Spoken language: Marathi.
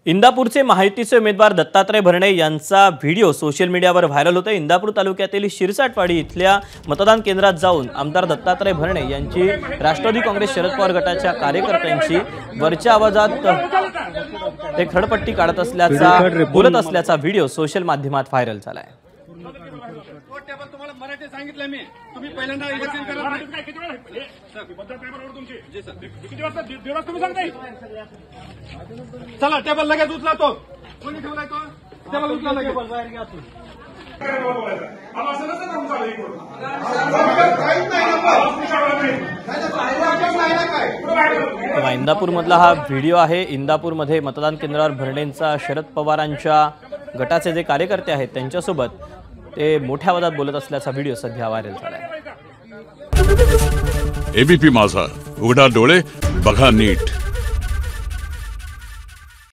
इंदापूरचे महायुतीचे उमेदवार दत्तात्रय भरणे यांचा व्हिडिओ सोशल मीडियावर व्हायरल होतोय। इंदापूर तालुक्यातील शिरसाटवाडी इथल्या मतदान केंद्रात जाऊन आमदार दत्तात्रय भरणे यांची राष्ट्रवादी काँग्रेस शरद पवार गटाच्या कार्यकर्त्यांची वरच्या आवाजात ते खडपट्टी काढत असल्याचा बोलत असल्याचा व्हिडिओ सोशल माध्यमात व्हायरल झालाय। मराठी सांगितलं मी तुम्ही पहिल्यांदा इलेक्शन करा किती वेळ सर बद्दल पेपरवर तुमची जी सर किती वाजता दिवस तुम्ही सांगताय चला टेबल लगेच उचला तो कोणी ठेवलाय तो टेबल उचला लगेच बाहेर घ्या तू इंदापूर मधला हा व्हिडिओ आहे। इंदापूर मध्ये मतदान केंद्रावर भरणेंचा शरद पवारांच्या गटाचे जे कार्यकर्ते आहेत त्यांच्यासोबत ते मोठ्या आवाजात बोलत असल्याचा व्हिडिओ सध्या व्हायरल झालाय। एबीपी माझा, उघडा डोळे बघा नीट।